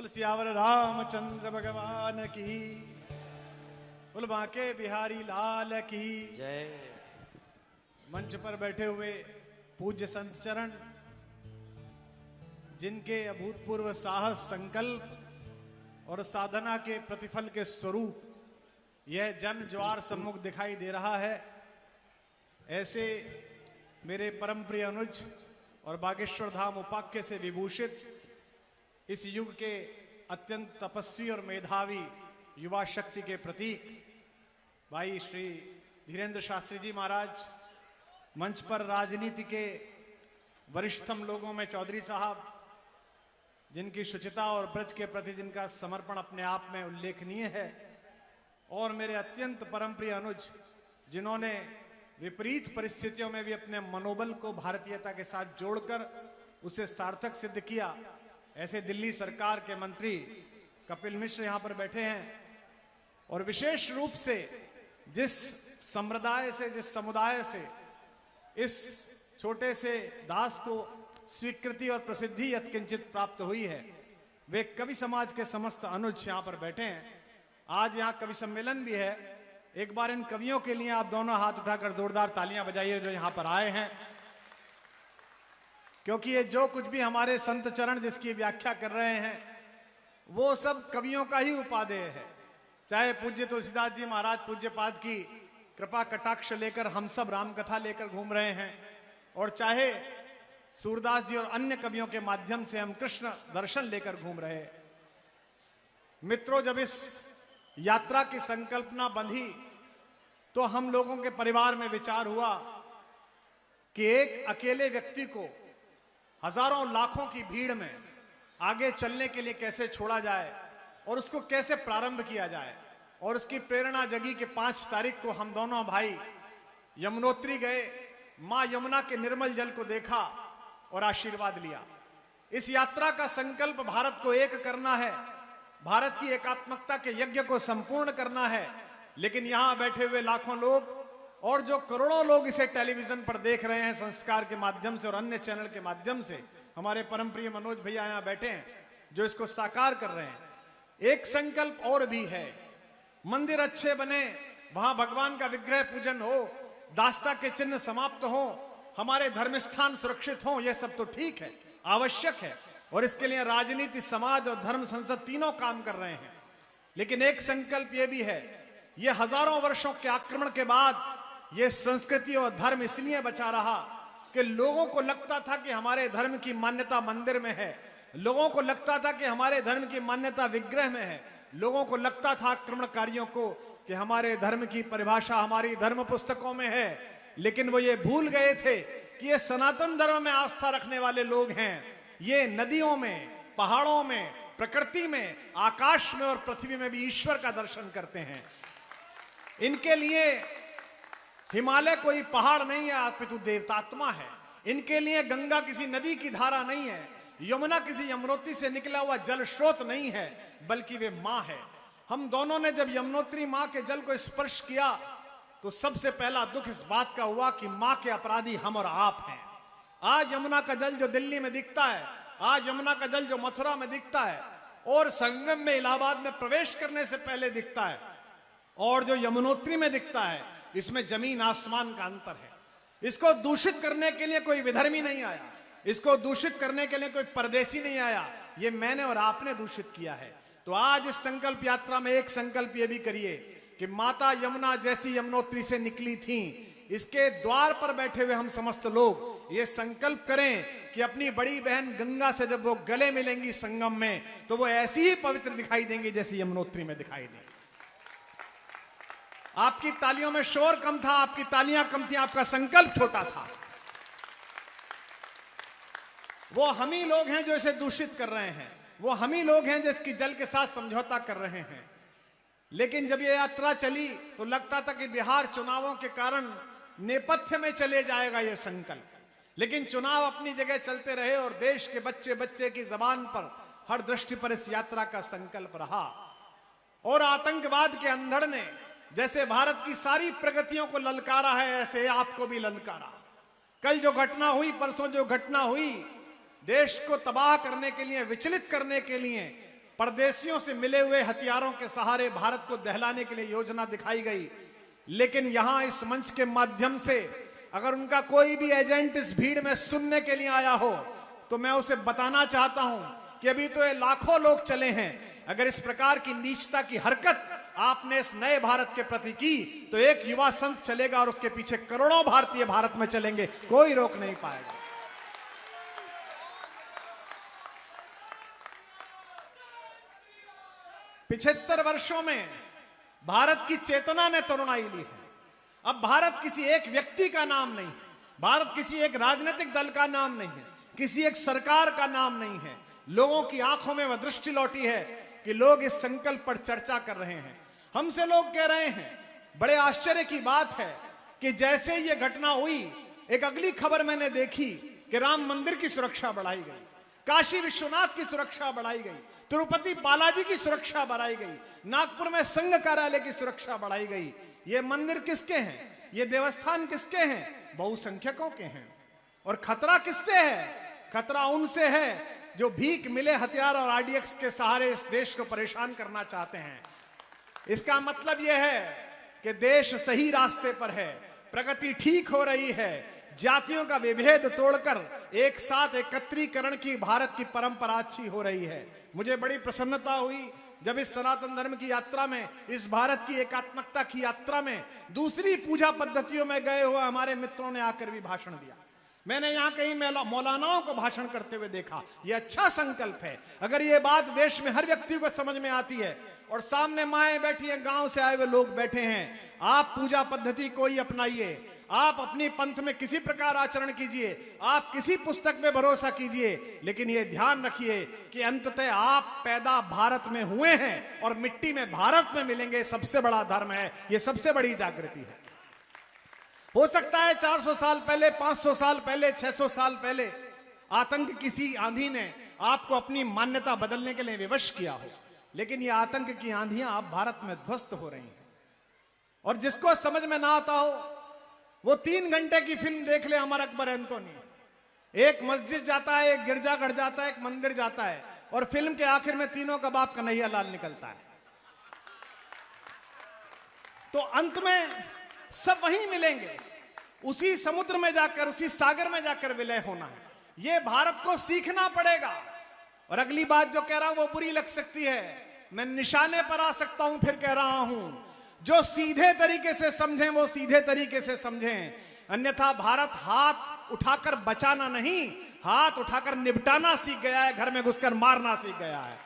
बोल सियावर रामचंद्र भगवान की, बोल बांके बिहारी लाल की जय। मंच पर बैठे हुए पूज्य संत चरण, जिनके अभूतपूर्व साहस, संकल्प और साधना के प्रतिफल के स्वरूप यह जन ज्वार सम्मुख दिखाई दे रहा है, ऐसे मेरे परम प्रिय अनुज और बागेश्वर धाम उपाख्य से विभूषित इस युग के अत्यंत तपस्वी और मेधावी युवा शक्ति के प्रतीक भाई श्री धीरेन्द्र शास्त्री जी महाराज, मंच पर राजनीति के वरिष्ठतम लोगों में चौधरी साहब, जिनकी शुचिता और ब्रज के प्रति जिनका समर्पण अपने आप में उल्लेखनीय है, और मेरे अत्यंत परम प्रिय अनुज, जिन्होंने विपरीत परिस्थितियों में भी अपने मनोबल को भारतीयता के साथ जोड़कर उसे सार्थक सिद्ध किया, ऐसे दिल्ली सरकार के मंत्री कपिल मिश्र यहां पर बैठे हैं। और विशेष रूप से जिस संप्रदाय से, जिस समुदाय से इस छोटे से दास को स्वीकृति और प्रसिद्धि यत्किंचित प्राप्त हुई है, वे कवि समाज के समस्त अनुज यहां पर बैठे हैं। आज यहां कवि सम्मेलन भी है। एक बार इन कवियों के लिए आप दोनों हाथ उठाकर जोरदार तालियां बजाइए जो यहां पर आए हैं, क्योंकि ये जो कुछ भी हमारे संत चरण जिसकी व्याख्या कर रहे हैं वो सब कवियों का ही उपादेय है। चाहे पूज्य तुलसीदास जी महाराज पूज्य पाद की कृपा कटाक्ष लेकर हम सब राम कथा लेकर घूम रहे हैं, और चाहे सूरदास जी और अन्य कवियों के माध्यम से हम कृष्ण दर्शन लेकर घूम रहे हैं। मित्रों, जब इस यात्रा की संकल्पना बंधी तो हम लोगों के परिवार में विचार हुआ कि एक अकेले व्यक्ति को हजारों लाखों की भीड़ में आगे चलने के लिए कैसे छोड़ा जाए और उसको कैसे प्रारंभ किया जाए। और उसकी प्रेरणा जगी कि 5 तारीख को हम दोनों भाई यमुनोत्री गए, मां यमुना के निर्मल जल को देखा और आशीर्वाद लिया। इस यात्रा का संकल्प भारत को एक करना है, भारत की एकात्मकता के यज्ञ को संपूर्ण करना है। लेकिन यहां बैठे हुए लाखों लोग और जो करोड़ों लोग इसे टेलीविजन पर देख रहे हैं संस्कार के माध्यम से और अन्य चैनल के माध्यम से, हमारे परम प्रिय मनोज भैया यहां बैठे हैं जो इसको साकार कर रहे हैं। एक संकल्प और भी है, मंदिर अच्छे बने, वहां भगवान का विग्रह पूजन हो, दास्ता के चिन्ह समाप्त हो, हमारे धर्म स्थान सुरक्षित हो, यह सब तो ठीक है, आवश्यक है, और इसके लिए राजनीति, समाज और धर्म संसद तीनों काम कर रहे हैं। लेकिन एक संकल्प यह भी है, यह हजारों वर्षों के आक्रमण के बाद यह संस्कृति और धर्म इसलिए बचा रहा कि लोगों को लगता था कि हमारे धर्म की मान्यता मंदिर में है, लोगों को लगता था कि हमारे धर्म की मान्यता विग्रह में है, लोगों को लगता था आक्रमणकारियों को कि हमारे धर्म की परिभाषा हमारी धर्म पुस्तकों में है। लेकिन वो ये भूल गए थे कि ये सनातन धर्म में आस्था रखने वाले लोग हैं, ये नदियों में, पहाड़ों में, प्रकृति में, आकाश में और पृथ्वी में भी ईश्वर का दर्शन करते हैं। इनके लिए हिमालय कोई पहाड़ नहीं है, अपितु देवतात्मा है। इनके लिए गंगा किसी नदी की धारा नहीं है, यमुना किसी यमुनोत्री से निकला हुआ जल स्रोत नहीं है, बल्कि वे मां है। हम दोनों ने जब यमुनोत्री मां के जल को स्पर्श किया तो सबसे पहला दुख इस बात का हुआ कि मां के अपराधी हम और आप हैं। आज यमुना का जल जो दिल्ली में दिखता है, आज यमुना का जल जो मथुरा में दिखता है और संगम में इलाहाबाद में प्रवेश करने से पहले दिखता है, और जो यमुनोत्री में दिखता है, इसमें जमीन आसमान का अंतर है। इसको दूषित करने के लिए कोई विधर्मी नहीं आया, इसको दूषित करने के लिए कोई परदेसी नहीं आया, ये मैंने और आपने दूषित किया है। तो आज इस संकल्प यात्रा में एक संकल्प ये भी करिए कि माता यमुना जैसी यमुनोत्री से निकली थी, इसके द्वार पर बैठे हुए हम समस्त लोग ये संकल्प करें कि अपनी बड़ी बहन गंगा से जब वो गले मिलेंगी संगम में, तो वो ऐसी ही पवित्र दिखाई देंगी जैसी यमुनोत्री में दिखाई देंगी। आपकी तालियों में शोर कम था, आपकी तालियां कम थी, आपका संकल्प छोटा था। वो हम ही लोग हैं जो इसे दूषित कर रहे हैं, वो हम ही लोग हैं जिसकी जल के साथ समझौता कर रहे हैं। लेकिन जब ये यात्रा चली तो लगता था कि बिहार चुनावों के कारण नेपथ्य में चले जाएगा ये संकल्प, लेकिन चुनाव अपनी जगह चलते रहे और देश के बच्चे बच्चे की जबान पर, हर दृष्टि पर इस यात्रा का संकल्प रहा। और आतंकवाद के अंधड़ ने जैसे भारत की सारी प्रगतियों को ललकारा है, ऐसे आपको भी ललकारा। कल जो घटना हुई, परसों जो घटना हुई, देश को तबाह करने के लिए, विचलित करने के लिए परदेशियों से मिले हुए हथियारों के सहारे भारत को दहलाने के लिए योजना दिखाई गई। लेकिन यहां इस मंच के माध्यम से अगर उनका कोई भी एजेंट इस भीड़ में सुनने के लिए आया हो तो मैं उसे बताना चाहता हूं कि अभी तो ये लाखों लोग चले हैं। अगर इस प्रकार की नीचता की हरकत आपने इस नए भारत के प्रति की तो एक युवा संत चलेगा और उसके पीछे करोड़ों भारतीय भारत में चलेंगे, कोई रोक नहीं पाएगा। पिछहत्तर वर्षों में भारत की चेतना ने तरुणाई ली है। अब भारत किसी एक व्यक्ति का नाम नहीं है, भारत किसी एक राजनीतिक दल का नाम नहीं है, किसी एक सरकार का नाम नहीं है। लोगों की आंखों में वह दृष्टि लौटी है कि लोग इस संकल्प पर चर्चा कर रहे हैं। हमसे लोग कह रहे हैं, बड़े आश्चर्य की बात है कि जैसे ये घटना हुई, एक अगली खबर मैंने देखी कि राम मंदिर की सुरक्षा बढ़ाई गई, काशी विश्वनाथ की सुरक्षा बढ़ाई गई, तिरुपति बालाजी की सुरक्षा बढ़ाई गई, नागपुर में संघ कार्यालय की सुरक्षा बढ़ाई गई। ये मंदिर किसके हैं? ये देवस्थान किसके हैं? बहुसंख्यकों के हैं। और खतरा किससे है? खतरा उनसे है जो भीख मिले हथियार और आरडीएक्स के सहारे इस देश को परेशान करना चाहते हैं। इसका मतलब यह है कि देश सही रास्ते पर है, प्रगति ठीक हो रही है, जातियों का विभेद तोड़कर एक साथ एकत्रीकरण की भारत की परंपरा अच्छी हो रही है। मुझे बड़ी प्रसन्नता हुई जब इस सनातन धर्म की यात्रा में, इस भारत की एकात्मकता की यात्रा में दूसरी पूजा पद्धतियों में गए हुए हमारे मित्रों ने आकर भी भाषण दिया। मैंने यहां कई मौलानाओं को भाषण करते हुए देखा। यह अच्छा संकल्प है। अगर यह बात देश में हर व्यक्ति को समझ में आती है और सामने माएं बैठी हैं, गांव से आए हुए लोग बैठे हैं, आप पूजा पद्धति कोई अपनाइए, आप अपनी पंथ में किसी प्रकार आचरण कीजिए, आप किसी पुस्तक में भरोसा कीजिए, लेकिन यह ध्यान रखिए कि अंततः आप पैदा भारत में हुए हैं और मिट्टी में भारत में मिलेंगे। सबसे बड़ा धर्म है, यह सबसे बड़ी जागृति है। हो सकता है 400 साल पहले, 500 साल पहले, 600 साल पहले आतंक किसी आंधी ने आपको अपनी मान्यता बदलने के लिए विवश किया हो, लेकिन ये आतंक की आंधियां अब भारत में ध्वस्त हो रही हैं। और जिसको समझ में ना आता हो वो 3 घंटे की फिल्म देख ले अमर अकबर एंथोनी। एक मस्जिद जाता है, एक गिरजाघर जाता है, एक मंदिर जाता है और फिल्म के आखिर में तीनों का बाप कन्हैया लाल निकलता है। तो अंत में सब वहीं मिलेंगे, उसी समुद्र में जाकर, उसी सागर में जाकर विलय होना है। यह भारत को सीखना पड़ेगा। और अगली बात जो कह रहा हूं वो बुरी लग सकती है, मैं निशाने पर आ सकता हूं, फिर कह रहा हूं जो सीधे तरीके से समझें वो सीधे तरीके से समझें, अन्यथा भारत हाथ उठाकर बचाना नहीं, हाथ उठाकर निपटाना सीख गया है, घर में घुसकर मारना सीख गया है।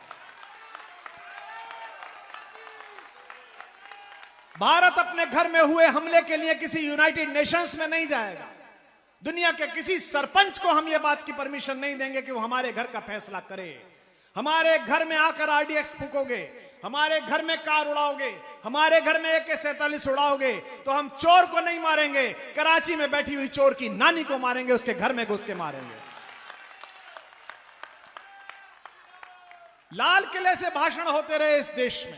भारत अपने घर में हुए हमले के लिए किसी यूनाइटेड नेशंस में नहीं जाएगा। दुनिया के किसी सरपंच को हम ये बात की परमिशन नहीं देंगे कि वो हमारे घर का फैसला करे। हमारे घर में आकर आरडीएक्स फूकोगे, हमारे घर में कार उड़ाओगे, हमारे घर में AK-47 उड़ाओगे तो हम चोर को नहीं मारेंगे, कराची में बैठी हुई चोर की नानी को मारेंगे, उसके घर में घुस के मारेंगे। लाल किले से भाषण होते रहे इस देश में,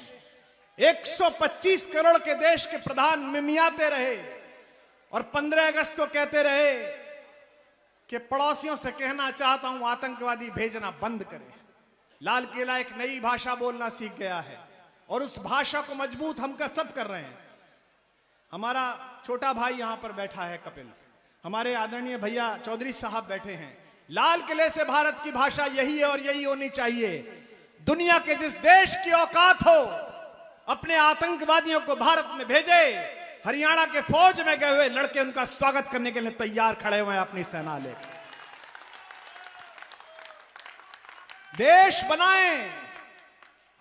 125 करोड़ के देश के प्रधान मिमियाते रहे और 15 अगस्त को कहते रहे कि पड़ोसियों से कहना चाहता हूं आतंकवादी भेजना बंद करें। लाल किला एक नई भाषा बोलना सीख गया है और उस भाषा को मजबूत हम सब कर रहे हैं। हमारा छोटा भाई यहां पर बैठा है कपिल, हमारे आदरणीय भैया चौधरी साहब बैठे हैं। लाल किले से भारत की भाषा यही है और यही होनी चाहिए। दुनिया के जिस देश की औकात हो अपने आतंकवादियों को भारत में भेजे। हरियाणा के फौज में गए हुए लड़के उनका स्वागत करने के लिए तैयार खड़े हुए हैं अपनी सेना लेकर। देश बनाएं।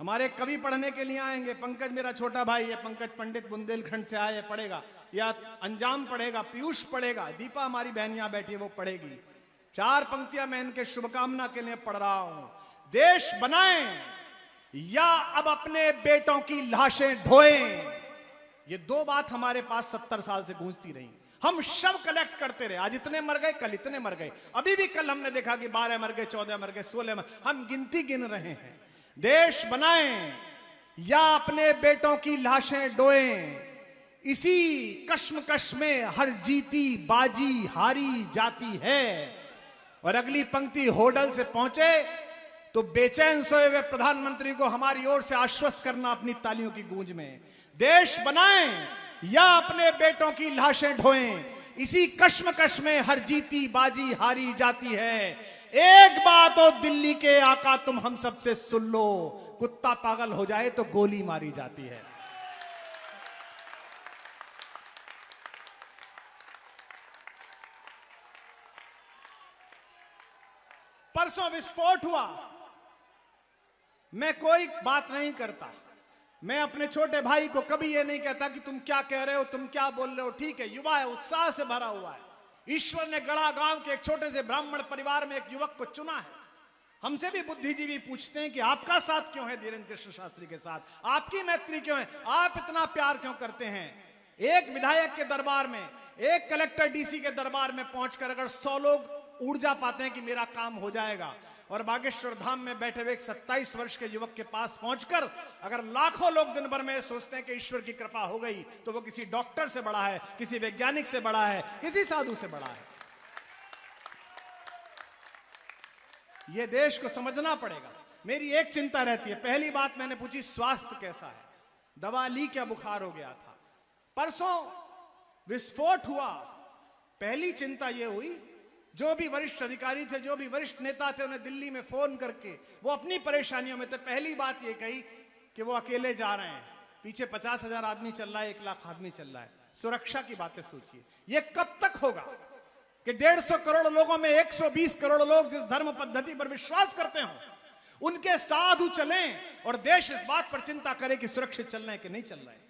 हमारे कवि पढ़ने के लिए आएंगे, पंकज मेरा छोटा भाई है, पंकज पंडित बुंदेलखंड से आए, पढ़ेगा, या अंजाम पढ़ेगा, पीयूष पढ़ेगा, दीपा हमारी बहन यहां बैठी है वो पढ़ेगी। 4 पंक्तियां मैं इनके शुभकामना के लिए पढ़ रहा हूं। देश बनाएं या अब अपने बेटों की लाशें ढोएं। ये 2 बात हमारे पास 70 साल से गूंजती रही। हम शव कलेक्ट करते रहे, आज इतने मर गए, कल इतने मर गए, अभी भी कल हमने देखा कि 12 मर गए, 14 मर गए, 16 मर, हम गिनती गिन रहे हैं। देश बनाएं या अपने बेटों की लाशें ढोएं। इसी कश्मकश में हर जीती बाजी हारी जाती है। और अगली पंक्ति होडल से पहुंचे तो बेचैन सोए हुए प्रधानमंत्री को हमारी ओर से आश्वस्त करना अपनी तालियों की गूंज में। देश बनाएं या अपने बेटों की लाशें ढोएं, इसी कश्मकश में हर जीती बाजी हारी जाती है। एक बात हो दिल्ली के आका तुम हम सबसे सुन लो, कुत्ता पागल हो जाए तो गोली मारी जाती है। परसों विस्फोट हुआ, मैं कोई बात नहीं करता, मैं अपने छोटे भाई को कभी ये नहीं कहता कि तुम क्या कह रहे हो, तुम क्या बोल रहे हो। ठीक है, युवा है, उत्साह से भरा हुआ है। ईश्वर ने गढ़ा गांव के एक छोटे से ब्राह्मण परिवार में एक युवक को चुना है। हमसे भी बुद्धिजीवी पूछते हैं कि आपका साथ क्यों है धीरेन्द्र कृष्ण शास्त्री के साथ, आपकी मैत्री क्यों है, आप इतना प्यार क्यों करते हैं। एक विधायक के दरबार में, एक कलेक्टर डीसी के दरबार में पहुंचकर अगर 100 लोग ऊर्जा पाते हैं कि मेरा काम हो जाएगा, और बागेश्वर धाम में बैठे हुए एक 27 वर्ष के युवक के पास पहुंचकर अगर लाखों लोग दिन भर में सोचते हैं कि ईश्वर की कृपा हो गई, तो वो किसी डॉक्टर से बड़ा है, किसी वैज्ञानिक से बड़ा है, किसी साधु से बड़ा है। ये देश को समझना पड़ेगा। मेरी एक चिंता रहती है, पहली बात मैंने पूछी स्वास्थ्य कैसा है, दवा ली क्या, बुखार हो गया था। परसों विस्फोट हुआ, पहली चिंता यह हुई, जो भी वरिष्ठ अधिकारी थे, जो भी वरिष्ठ नेता थे, उन्हें दिल्ली में फोन करके वो अपनी परेशानियों में थे। पहली बात ये कही कि वो अकेले जा रहे हैं, पीछे 50,000 आदमी चल रहा है, 1 लाख आदमी चल रहा है। सुरक्षा की बातें सोचिए, ये कब तक होगा कि 150 करोड़ लोगों में 120 करोड़ लोग जिस धर्म पद्धति पर विश्वास करते हो उनके साधु चलें और देश इस बात पर चिंता करे कि सुरक्षित चल रहे हैं कि नहीं चल रहे हैं।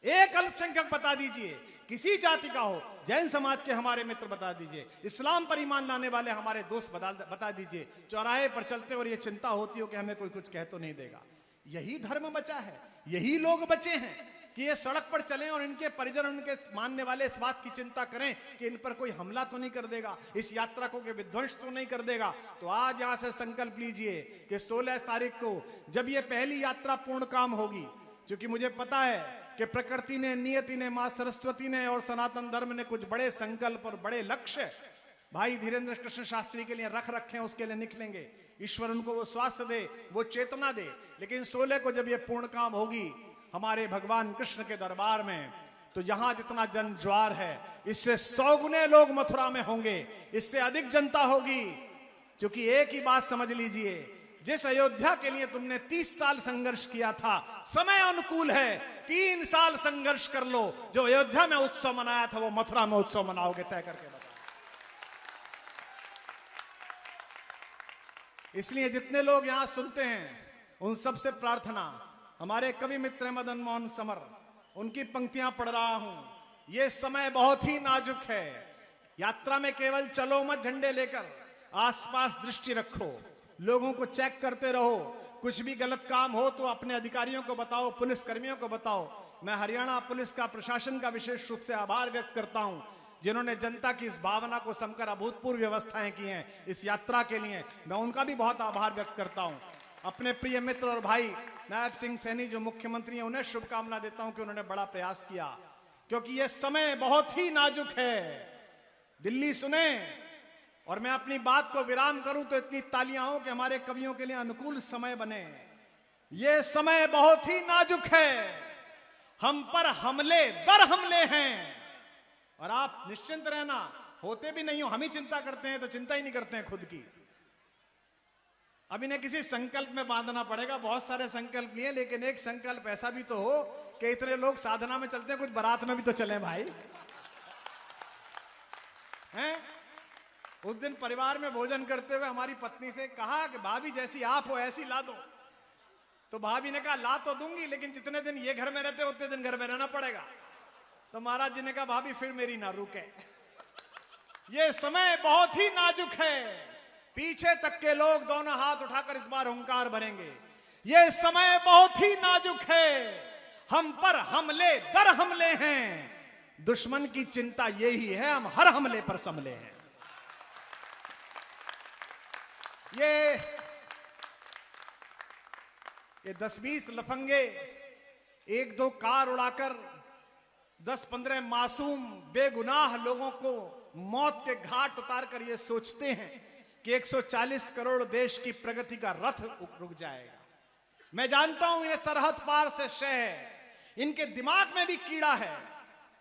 एक अल्पसंख्यक बता दीजिए, किसी जाति का हो, जैन समाज के हमारे मित्र बता दीजिए, इस्लाम पर ईमान लाने वाले हमारे दोस्त बता दीजिए, चौराहे पर चलते और ये चिंता होती हो कि हमें कोई कुछ कह तो नहीं देगा। यही धर्म बचा है, यही लोग बचे हैं कि ये सड़क पर चलें और इनके परिजन, उनके मानने वाले इस बात की चिंता करें कि इन पर कोई हमला तो नहीं कर देगा, इस यात्रा को के विध्वंस तो नहीं कर देगा। तो आज यहां से संकल्प लीजिए कि 16 तारीख को जब ये पहली यात्रा पूर्ण काम होगी, क्योंकि मुझे पता है कि प्रकृति ने, नियति ने, मां सरस्वती ने और सनातन धर्म ने कुछ बड़े संकल्प और बड़े लक्ष्य भाई धीरेन्द्र कृष्ण शास्त्री के लिए रख रखे हैं, उसके लिए निकलेंगे। ईश्वर उनको वो स्वास्थ्य दे, वो चेतना दे। लेकिन 16 को जब ये पूर्ण काम होगी हमारे भगवान कृष्ण के दरबार में, तो यहां जितना जन ज्वार है इससे 100 गुने लोग मथुरा में होंगे, इससे अधिक जनता होगी। क्योंकि एक ही बात समझ लीजिए, जिस अयोध्या के लिए तुमने 30 साल संघर्ष किया था, समय अनुकूल है, 3 साल संघर्ष कर लो। जो अयोध्या में उत्सव मनाया था वो मथुरा में उत्सव मनाओगे, तय करके बताओ। इसलिए जितने लोग यहां सुनते हैं उन सबसे प्रार्थना, हमारे कवि मित्र मदन मोहन समर, उनकी पंक्तियां पढ़ रहा हूं। ये समय बहुत ही नाजुक है, यात्रा में केवल चलो मत झंडे लेकर, आसपास दृष्टि रखो, लोगों को चेक करते रहो, कुछ भी गलत काम हो तो अपने अधिकारियों को बताओ, पुलिस कर्मियों को बताओ। मैं हरियाणा पुलिस का, प्रशासन का विशेष रूप से आभार व्यक्त करता हूं, जिन्होंने जनता की इस भावना को समकर अभूतपूर्व व्यवस्थाएं की हैं इस यात्रा के लिए, मैं उनका भी बहुत आभार व्यक्त करता हूं। अपने प्रिय मित्र और भाई नायब सिंह सैनी जो मुख्यमंत्री हैं, उन्हें शुभकामना देता हूं कि उन्होंने बड़ा प्रयास किया, क्योंकि यह समय बहुत ही नाजुक है। दिल्ली सुने, और मैं अपनी बात को विराम करूं तो इतनी तालियां हो कि हमारे कवियों के लिए अनुकूल समय बने। यह समय बहुत ही नाजुक है, हम पर हमले दर हमले हैं, और आप निश्चिंत रहना, होते भी नहीं हो, हम ही चिंता करते हैं तो चिंता ही नहीं करते हैं खुद की। अब इन्हें किसी संकल्प में बांधना पड़ेगा, बहुत सारे संकल्प लिए, लेकिन एक संकल्प ऐसा भी तो हो कि इतने लोग साधना में चलते हैं, कुछ बारात में भी तो चले भाई। हैं? उस दिन परिवार में भोजन करते हुए हमारी पत्नी से कहा कि भाभी जैसी आप हो ऐसी ला दो, तो भाभी ने कहा ला तो दूंगी, लेकिन जितने दिन ये घर में रहते उतने दिन घर में रहना पड़ेगा। तो महाराज जी ने कहा भाभी फिर मेरी ना रुके, ये समय बहुत ही नाजुक है, पीछे तक के लोग दोनों हाथ उठाकर इस बार हुंकार भरेंगे। ये समय बहुत ही नाजुक है, हम पर हमले दर हमले हैं, दुश्मन की चिंता यही है, हम हर हमले पर संभले हैं। ये 10-20 लफंगे 1-2 कार उड़ाकर 10-15 मासूम बेगुनाह लोगों को मौत के घाट उतारकर ये सोचते हैं कि 140 करोड़ देश की प्रगति का रथ रुक जाएगा। मैं जानता हूं इन्हें सरहद पार से शय है, इनके दिमाग में भी कीड़ा है।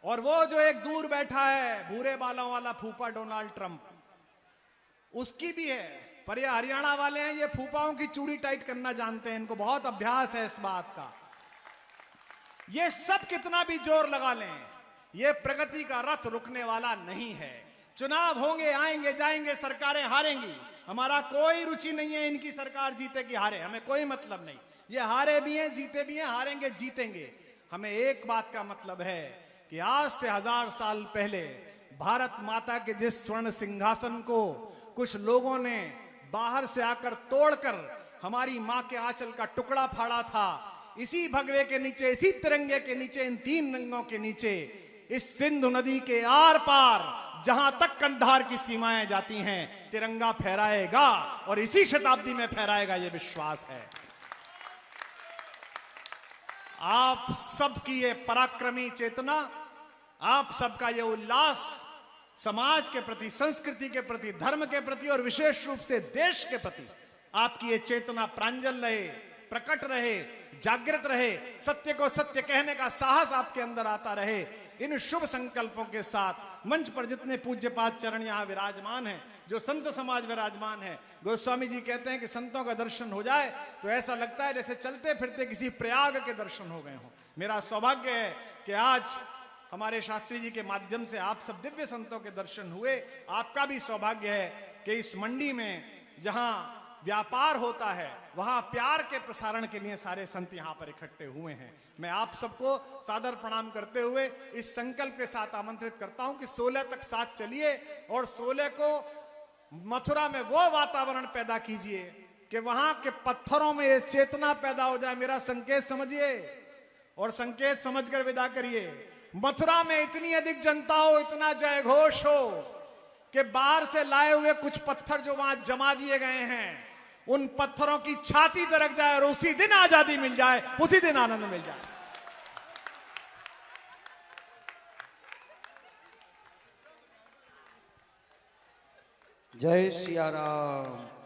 और वो जो एक दूर बैठा है भूरे बालों वाला फूफा डोनाल्ड ट्रंप, उसकी भी है। पर ये हरियाणा वाले हैं, ये फूफाओं की चूड़ी टाइट करना जानते हैं, इनको बहुत अभ्यास है इस बात का। ये सब कितना भी जोर लगा लें, ये प्रगति का रथ रुकने वाला नहीं है। चुनाव होंगे, आएंगे जाएंगे, सरकारें हारेंगी, हमारा कोई रुचि नहीं है इनकी सरकार जीते कि हारे, हमें कोई मतलब नहीं। ये हारे भी हैं, जीते भी हैं, हारेंगे जीतेंगे। हमें एक बात का मतलब है कि आज से 1000 साल पहले भारत माता के जिस स्वर्ण सिंहासन को कुछ लोगों ने बाहर से आकर तोड़कर हमारी मां के आंचल का टुकड़ा फाड़ा था, इसी भगवे के नीचे, इसी तिरंगे के नीचे, इन 3 रंगों के नीचे, इस सिंधु नदी के आर पार जहां तक कंधार की सीमाएं जाती हैं, तिरंगा फहराएगा और इसी शताब्दी में फहराएगा, यह विश्वास है। आप सबकी ये पराक्रमी चेतना, आप सबका ये उल्लास समाज के प्रति, संस्कृति के प्रति, धर्म के प्रति और विशेष रूप से देश के प्रति आपकी ये चेतना प्रांजल रहे, प्रकट रहे, जागृत रहे, सत्य को सत्य कहने का साहस आपके अंदर आता रहे। इन शुभ संकल्पों के साथ मंच पर जितने पूज्यपाद चरण यहां विराजमान हैं, जो संत समाज विराजमान है, गोस्वामी जी कहते हैं कि संतों का दर्शन हो जाए तो ऐसा लगता है जैसे चलते फिरते किसी प्रयाग के दर्शन हो गए हों। मेरा सौभाग्य है कि आज हमारे शास्त्री जी के माध्यम से आप सब दिव्य संतों के दर्शन हुए। आपका भी सौभाग्य है कि इस मंडी में जहां व्यापार होता है, वहां प्यार के प्रसारण के लिए सारे संत यहां पर इकट्ठे हुए हैं। मैं आप सबको सादर प्रणाम करते हुए इस संकल्प के साथ आमंत्रित करता हूं कि 16 तक साथ चलिए और 16 को मथुरा में वो वातावरण पैदा कीजिए कि वहां के पत्थरों में ये चेतना पैदा हो जाए। मेरा संकेत समझिए और संकेत समझकर विदा करिए। मथुरा में इतनी अधिक जनता हो, इतना जय घोष हो कि बाहर से लाए हुए कुछ पत्थर जो वहां जमा दिए गए हैं, उन पत्थरों की छाती दरक जाए और उसी दिन आजादी मिल जाए, उसी दिन आनंद मिल जाए। जय सिया राम।